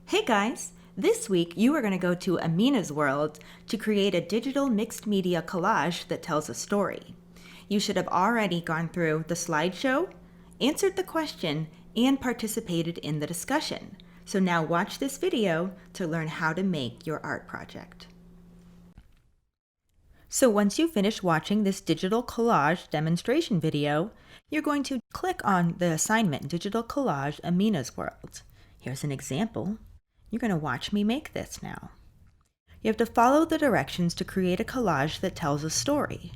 Hey guys! This week you are going to go to Aminah's world to create a digital mixed media collage that tells a story. You should have already gone through the slideshow, answered the question, and participated in the discussion. So now watch this video to learn how to make your art project. So once you finish watching this digital collage demonstration video, you're going to click on the assignment Digital Collage Aminah's World. Here's an example. You're going to watch me make this now. You have to follow the directions to create a collage that tells a story.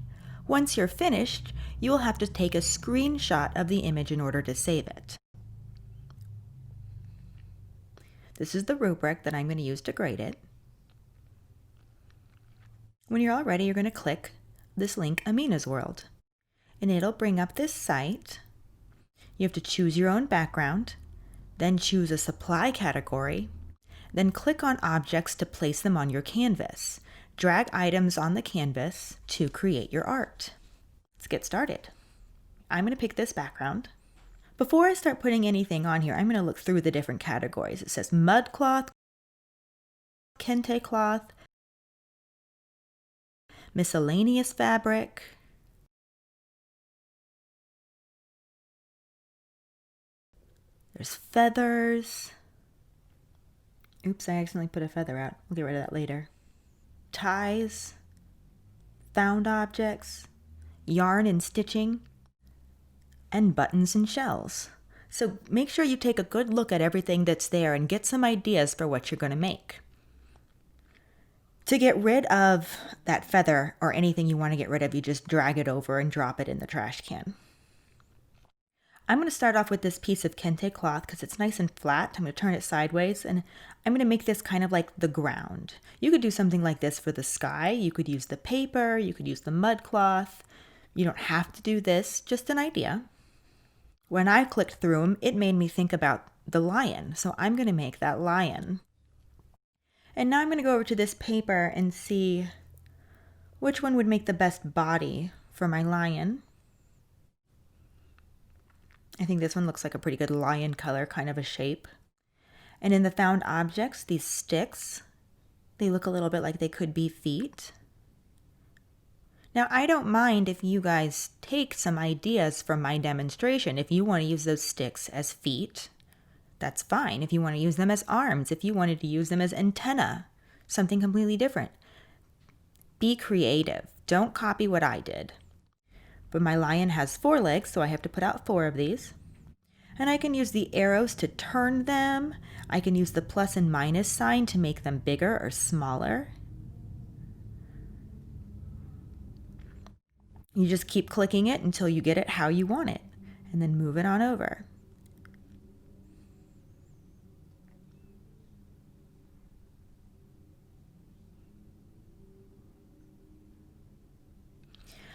Once you're finished, you will have to take a screenshot of the image in order to save it. This is the rubric that I'm going to use to grade it. When you're all ready, you're going to click this link, Aminah's World, and it'll bring up this site. You have to choose your own background, then choose a supply category, then click on objects to place them on your canvas. Drag items on the canvas to create your art. Let's get started. I'm going to pick this background. Before I start putting anything on here, I'm going to look through the different categories. It says mud cloth, kente cloth, miscellaneous fabric, there's feathers. Oops, I accidentally put a feather out. We'll get rid of that later. Ties, found objects, yarn and stitching, and buttons and shells. So make sure you take a good look at everything that's there and get some ideas for what you're going to make. To get rid of that feather or anything you want to get rid of, you just drag it over and drop it in the trash can. I'm going to start off with this piece of kente cloth because it's nice and flat. I'm going to turn it sideways and I'm going to make this kind of like the ground. You could do something like this for the sky. You could use the paper, you could use the mud cloth. You don't have to do this, just an idea. When I clicked through them, it made me think about the lion. So I'm going to make that lion. And now I'm going to go over to this paper and see which one would make the best body for my lion. I think this one looks like a pretty good lion color, kind of a shape. And in the found objects, these sticks, they look a little bit like they could be feet. Now, I don't mind if you guys take some ideas from my demonstration. If you want to use those sticks as feet, that's fine. If you want to use them as arms, if you wanted to use them as antenna, something completely different. Be creative. Don't copy what I did. But my lion has 4 legs, so I have to put out 4 of these. And I can use the arrows to turn them. I can use the plus and minus sign to make them bigger or smaller. You just keep clicking it until you get it how you want it, and then move it on over.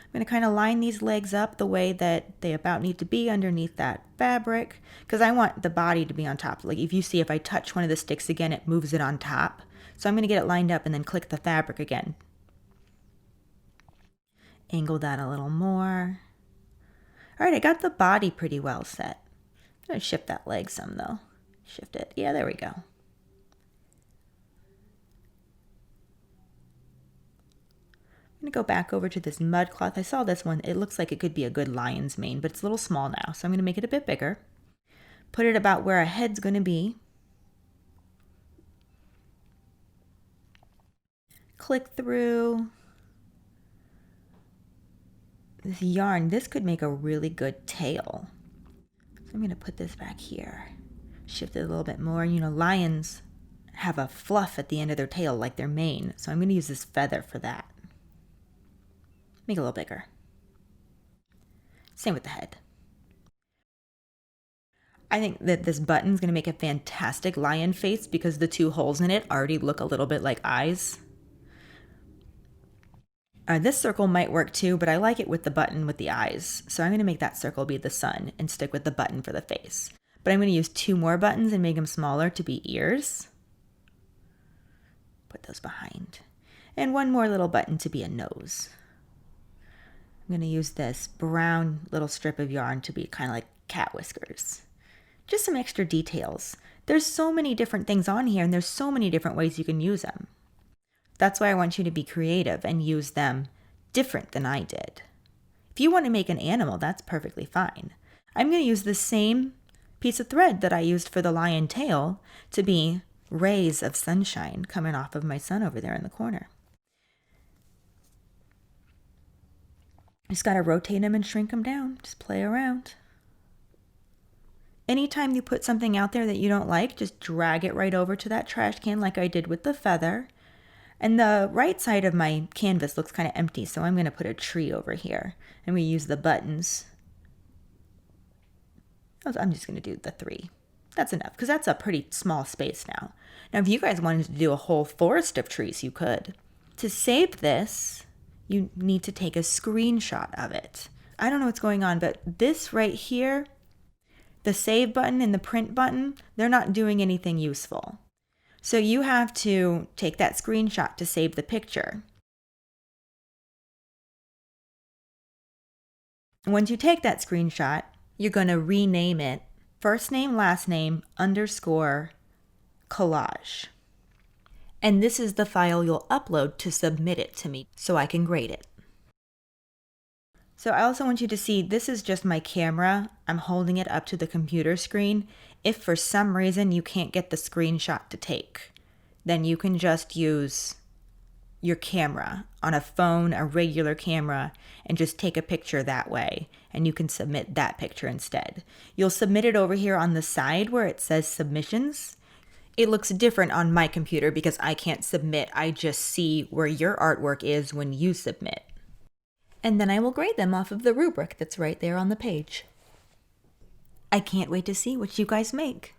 I'm going to kind of line these legs up the way that they about need to be underneath that fabric, because I want the body to be on top. Like if you see, if I touch one of the sticks again, it moves it on top. So I'm going to get it lined up and then click the fabric again. Angle that a little more. All right, I got the body pretty well set. I'm going to shift that leg some though. Shift it. Yeah, there we go. I'm going to go back over to this mud cloth. I saw this one. It looks like it could be a good lion's mane, but it's a little small now. So I'm going to make it a bit bigger. Put it about where a head's going to be. Click through. This yarn, this could make a really good tail. So I'm going to put this back here. Shift it a little bit more. You know, lions have a fluff at the end of their tail like their mane. So I'm going to use this feather for that. Make it a little bigger. Same with the head. I think that this button's going to make a fantastic lion face because the 2 holes in it already look a little bit like eyes. This circle might work too, but I like it with the button with the eyes. So I'm going to make that circle be the sun and stick with the button for the face. But I'm going to use 2 more buttons and make them smaller to be ears. Put those behind. And 1 more little button to be a nose. I'm going to use this brown little strip of yarn to be kind of like cat whiskers. Just some extra details. There's so many different things on here, and there's so many different ways you can use them. That's why I want you to be creative and use them different than I did. If you want to make an animal, that's perfectly fine. I'm going to use the same piece of thread that I used for the lion tail to be rays of sunshine coming off of my sun over there in the corner. Just got to rotate them and shrink them down. Just play around. Anytime you put something out there that you don't like, just drag it right over to that trash can like I did with the feather. And the right side of my canvas looks kind of empty, so I'm going to put a tree over here. And we use the buttons. I'm just going to do the 3. That's enough, because that's a pretty small space now. Now, if you guys wanted to do a whole forest of trees, you could. To save this, you need to take a screenshot of it. I don't know what's going on, but this right here, the save button and the print button, they're not doing anything useful. So you have to take that screenshot to save the picture. Once you take that screenshot, you're going to rename it first name, last name, _ collage. And this is the file you'll upload to submit it to me so I can grade it. So I also want you to see this is just my camera. I'm holding it up to the computer screen. If for some reason you can't get the screenshot to take, then you can just use your camera on a phone, a regular camera, and just take a picture that way, and you can submit that picture instead. You'll submit it over here on the side where it says submissions. It looks different on my computer because I can't submit. I just see where your artwork is when you submit. And then I will grade them off of the rubric that's right there on the page. I can't wait to see what you guys make.